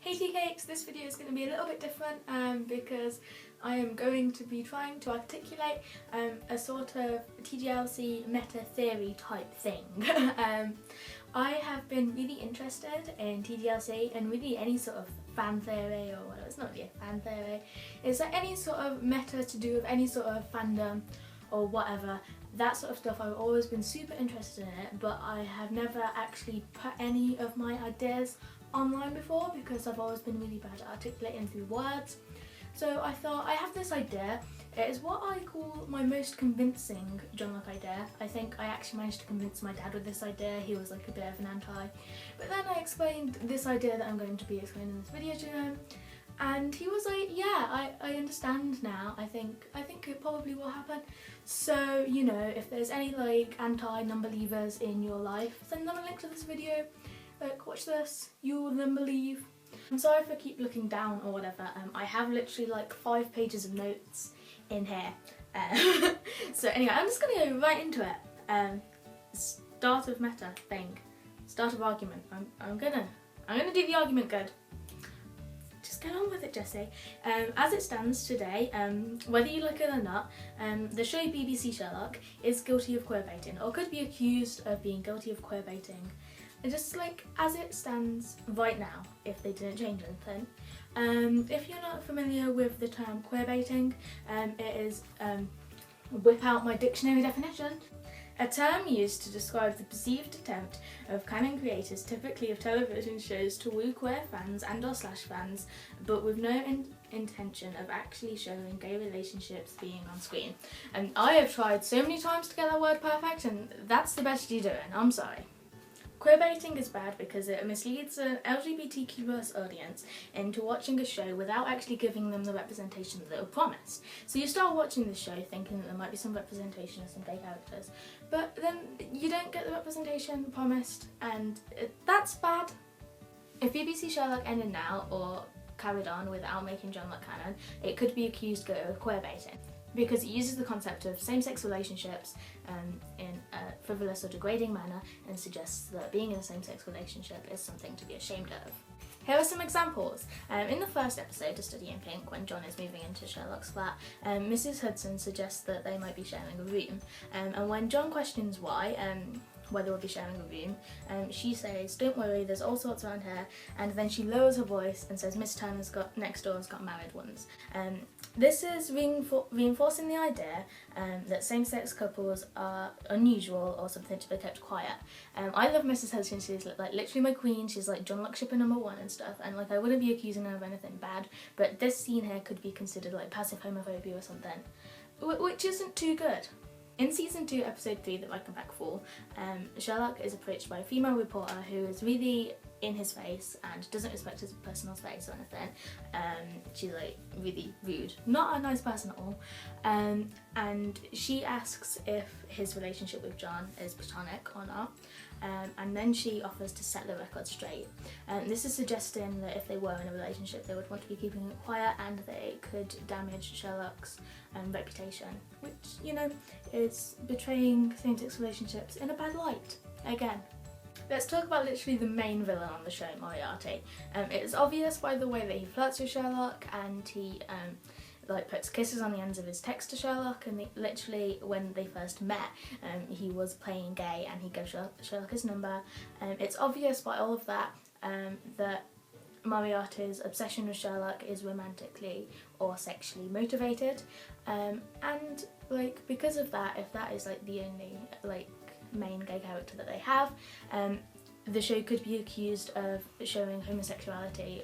Hey tea cakes, this video is going to be a little bit different because I am going to be trying to articulate a sort of TGLC meta theory type thing. I have been really interested in TGLC and really any sort of fan theory, or well, it's not really a fan theory, it's like any sort of meta to do with any sort of fandom or whatever. That sort of stuff, I've always been super interested in it, but I have never actually put any of my ideas online before because I've always been really bad at articulating through words. So I thought, I have this idea. It is what I call my most convincing Johnlock idea. I think I actually managed to convince my dad with this idea. He was like a bit of an anti. But then I explained this idea that I'm going to be explaining in this video to him, and he was like, yeah, I understand now. I think it probably will happen. So, you know, if there's any like anti-non-believers in your life, send them a link to this video. Like, watch this, you will then believe. I'm sorry if I keep looking down or whatever. I have literally like 5 pages of notes in here. So anyway, I'm just gonna go right into it. Start of meta thing, start of argument. I'm gonna do the argument good. Just get on with it, Jessie. As it stands today, whether you like it or not, the show BBC Sherlock is guilty of queerbaiting, or could be accused of being guilty of queerbaiting. Just like as it stands right now, if they didn't change anything. If you're not familiar with the term queerbaiting, it is, whip out my dictionary definition. A term used to describe the perceived attempt of canon creators, typically of television shows, to woo queer fans and or slash fans, but with no intention of actually showing gay relationships being on screen. And I have tried so many times to get that word perfect, and that's the best you're doing, I'm sorry. Queerbaiting is bad because it misleads an LGBTQ+ audience into watching a show without actually giving them the representation that they were promised. So you start watching the show thinking that there might be some representation of some gay characters, but then you don't get the representation promised, and that's bad. If BBC Sherlock ended now, or carried on without making Johnlock canon, it could be accused of queerbaiting, because it uses the concept of same-sex relationships in a frivolous or degrading manner, and suggests that being in a same-sex relationship is something to be ashamed of. Here are some examples. In the first episode, A Study in Pink, when John is moving into Sherlock's flat, Mrs. Hudson suggests that they might be sharing a room, and when John questions why, whether we'll be sharing a room, she says, "Don't worry, there's all sorts around here," and then she lowers her voice and says, "Miss Turner's next door's got married ones." This is reinforcing the idea that same-sex couples are unusual or something to be kept quiet. I love Mrs. Hudson. She's like literally my queen. She's like Johnlock shipper #1 and stuff, and like I wouldn't be accusing her of anything bad, but this scene here could be considered like passive homophobia or something, which isn't too good. In season 2, episode 3, The Welcome Back Fall, Sherlock is approached by a female reporter who is really in his face and doesn't respect his personal space or anything. She's like really rude, not a nice person at all. And she asks if his relationship with John is platonic or not. And then she offers to set the record straight. This is suggesting that if they were in a relationship, they would want to be keeping it quiet, and that it could damage Sherlock's reputation, which, you know, is betraying same-sex relationships in a bad light. Again. Let's talk about literally the main villain on the show, Moriarty. It's obvious by the way that he flirts with Sherlock, and he like puts kisses on the ends of his text to Sherlock, and literally when they first met, he was playing gay and he gave Sherlock his number. It's obvious by all of that that Moriarty's obsession with Sherlock is romantically or sexually motivated, and like because of that, if that is like the only like main gay character that they have, the show could be accused of showing homosexuality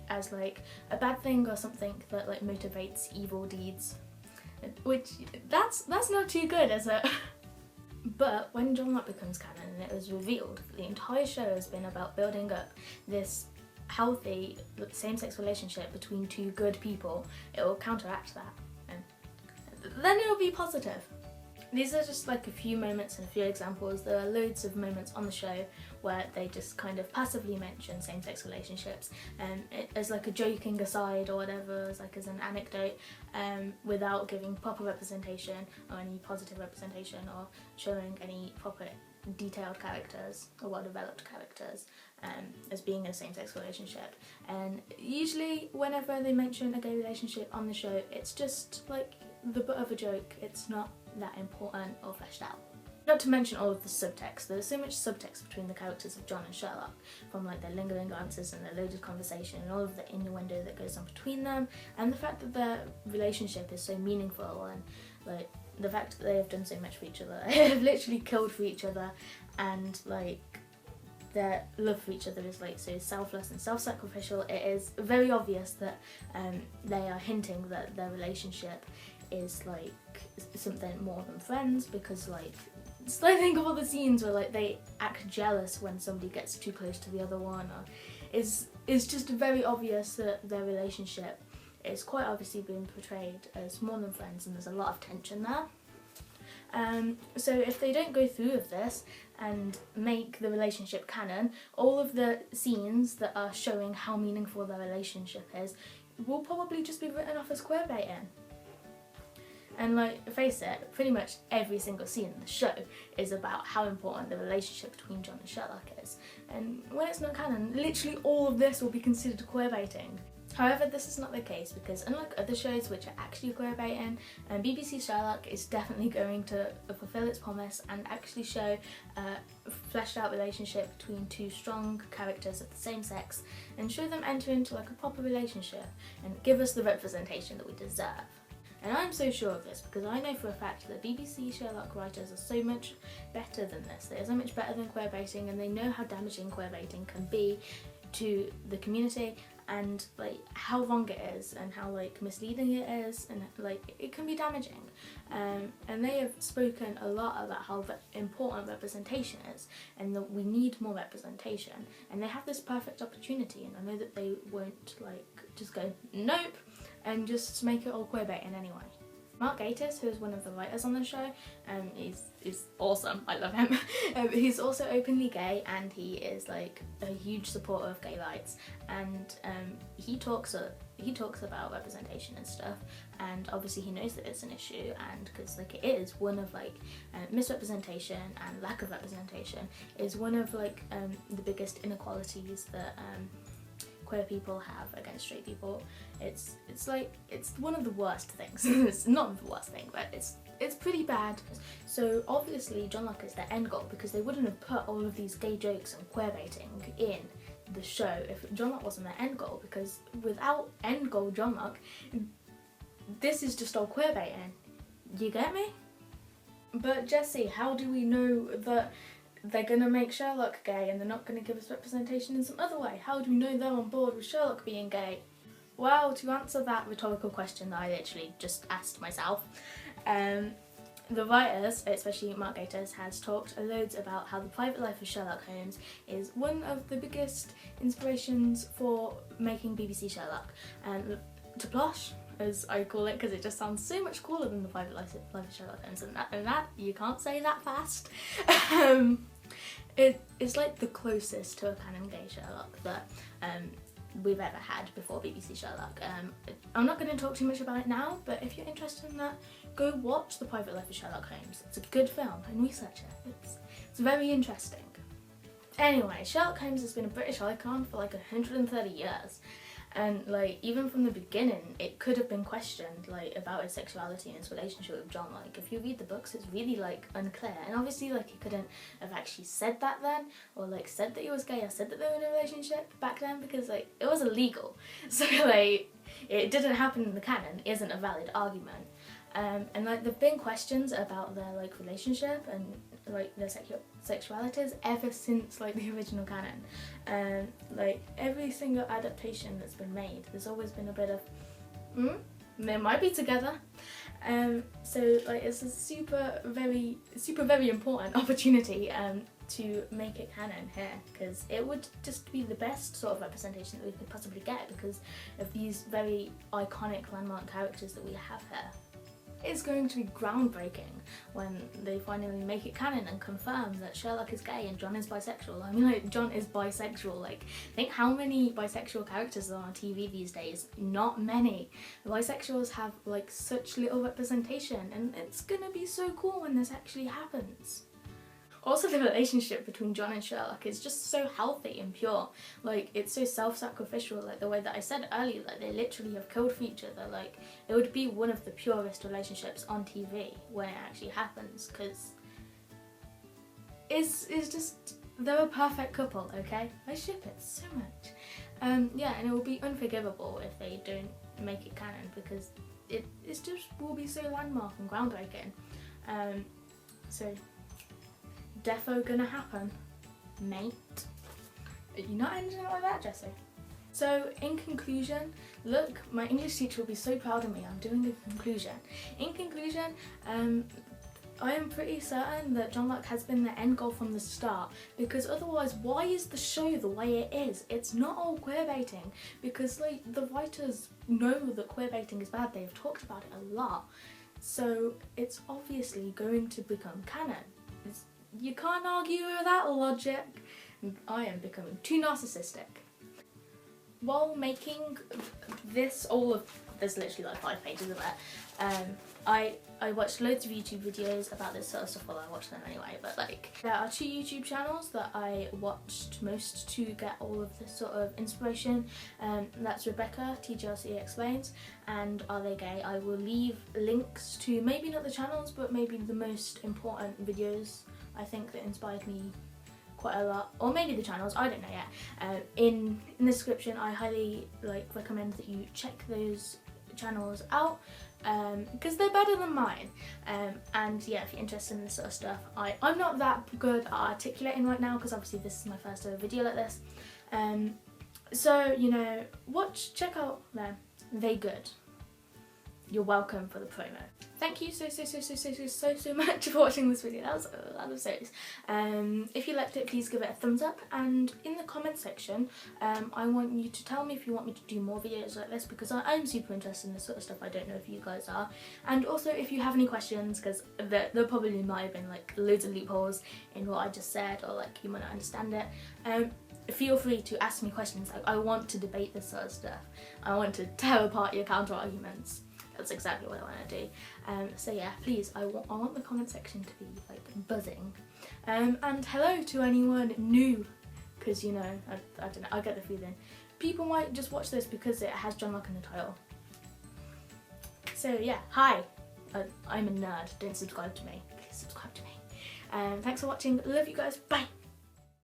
as like a bad thing or something that like motivates evil deeds, which that's not too good, is it? But when Johnlock becomes canon and it was revealed that the entire show has been about building up this healthy same-sex relationship between two good people, it will counteract that, and then it will be positive. These are just like a few moments and a few examples. There are loads of moments on the show where they just kind of passively mention same-sex relationships, as like a joking aside or whatever, as an anecdote, without giving proper representation or any positive representation or showing any proper detailed characters or well-developed characters. as being in a same-sex relationship. And usually whenever they mention a gay relationship on the show, it's just like the butt of a joke. It's not that important or fleshed out. Not to mention all of the subtext. There's so much subtext between the characters of John and Sherlock, from like their lingering glances and their loaded conversation and all of the innuendo that goes on between them, and the fact that their relationship is so meaningful, and like the fact that they have done so much for each other. They have literally killed for each other, and like their love for each other is like so selfless and self-sacrificial. It is very obvious that they are hinting that their relationship is like something more than friends, because like just like think of all the scenes where like they act jealous when somebody gets too close to the other one, or it's just very obvious that their relationship is quite obviously being portrayed as more than friends, and there's a lot of tension there. So if they don't go through with this and make the relationship canon, all of the scenes that are showing how meaningful their relationship is will probably just be written off as queerbaiting. And like, face it, pretty much every single scene in the show is about how important the relationship between John and Sherlock is. And when it's not canon, literally all of this will be considered queerbaiting. However, this is not the case, because unlike other shows which are actually queerbaiting, BBC Sherlock is definitely going to fulfill its promise and actually show a fleshed out relationship between two strong characters of the same sex, and show them enter into like a proper relationship and give us the representation that we deserve. And I'm so sure of this because I know for a fact that BBC Sherlock writers are so much better than this. They are so much better than queerbaiting, and they know how damaging queerbaiting can be to the community, and like how wrong it is and how like misleading it is, and like it can be damaging. And they have spoken a lot about how important representation is, and that we need more representation, and they have this perfect opportunity, and I know that they won't like just go nope and just make it all queerbaiting anyway. Mark Gatiss, who is one of the writers on the show, is awesome. I love him. He's also openly gay, and he is like a huge supporter of gay rights, and he talks about representation and stuff, and obviously he knows that it's an issue, and because like it is one of like misrepresentation and lack of representation is one of like the biggest inequalities that queer people have against straight people. It's one of the worst things. It's not the worst thing, but it's pretty bad. So obviously Johnlock is their end goal, because they wouldn't have put all of these gay jokes and queerbaiting in the show if Johnlock wasn't their end goal, because without end goal Johnlock, this is just all queerbaiting. You get me? But Jesse, how do we know that they're going to make Sherlock gay and they're not going to give us representation in some other way? How do we know they're on board with Sherlock being gay? Well, to answer that rhetorical question that I literally just asked myself, the writers, especially Mark Gatiss, has talked loads about how the private life of Sherlock Holmes is one of the biggest inspirations for making BBC Sherlock. And to Plosh, as I call it, because it just sounds so much cooler than the private life of Sherlock Holmes, and that you can't say that fast. It's like the closest to a canon gay Sherlock that we've ever had before BBC Sherlock. I'm not going to talk too much about it now, but if you're interested in that, go watch The Private Life of Sherlock Holmes. It's a good film, and research it. It's very interesting. Anyway, Sherlock Holmes has been a British icon for like 130 years. And like even from the beginning, it could have been questioned like about his sexuality and his relationship with John. Like if you read the books, it's really like unclear, and obviously like he couldn't have actually said that then, or like said that he was gay or said that they were in a relationship back then, because like it was illegal. So like it didn't happen in the canon isn't a valid argument. And like there've been questions about their like relationship and like their sexualities ever since like the original canon. Like every single adaptation that's been made, there's always been a bit of they might be together. So like it's a super very important opportunity to make it canon here, because it would just be the best sort of representation that we could possibly get because of these very iconic landmark characters that we have here. It's going to be groundbreaking when they finally make it canon and confirm that Sherlock is gay and John is bisexual. I mean, like, John is bisexual. Like, think how many bisexual characters are on TV these days? Not many. The bisexuals have, like, such little representation, and it's gonna be so cool when this actually happens. Also, the relationship between John and Sherlock is just so healthy and pure. Like, it's so self-sacrificial, like the way that I said earlier, like they literally have killed for each other. Like, it would be one of the purest relationships on TV when it actually happens, because it's just, they're a perfect couple, okay? I ship it so much. Yeah, and it will be unforgivable if they don't make it canon, because it's just will be so landmark and groundbreaking. So defo gonna happen, mate. You not anything like that, Jesse? So in conclusion, look, my English teacher will be so proud of me. I'm doing a conclusion. In conclusion, I am pretty certain that Johnlock has been the end goal from the start, because otherwise why is the show the way it is? It's not all queerbaiting, because like the writers know that queerbaiting is bad. They've talked about it a lot, so it's obviously going to become canon. You can't argue with that logic. I am becoming too narcissistic. While making this, there's literally like 5 pages of it, I watched loads of YouTube videos about this sort of stuff. Well, I watched them anyway, but like there are 2 YouTube channels that I watched most to get all of this sort of inspiration. That's Rebecca, TGLC Explains, and Are They Gay? I will leave links to maybe not the channels, but maybe the most important videos I think that inspired me quite a lot, or maybe the channels, I don't know yet. In the description, I highly recommend that you check those channels out, because they're better than mine. And yeah, if you're interested in this sort of stuff, I'm not that good at articulating right now, because obviously this is my first ever video like this. So, you know, check out them. They good. You're welcome for the promo. Thank you so much for watching this video. That was a lot of serious. If you liked it, please give it a thumbs up, and in the comment section I want you to tell me if you want me to do more videos like this, because I'm super interested in this sort of stuff. I don't know if you guys are. And also if you have any questions, because there probably might have been like loads of loopholes in what I just said, or like you might not understand it, feel free to ask me questions. Like, I want to debate this sort of stuff. I want to tear apart your counter arguments. That's exactly what I want to do. So yeah, please, I want the comment section to be like buzzing. And hello to anyone new, because you know, I don't know, I get the feeling people might just watch this because it has Johnlock in the title. So yeah, hi, I'm a nerd. Don't subscribe to me. Please subscribe to me. Thanks for watching. Love you guys. Bye.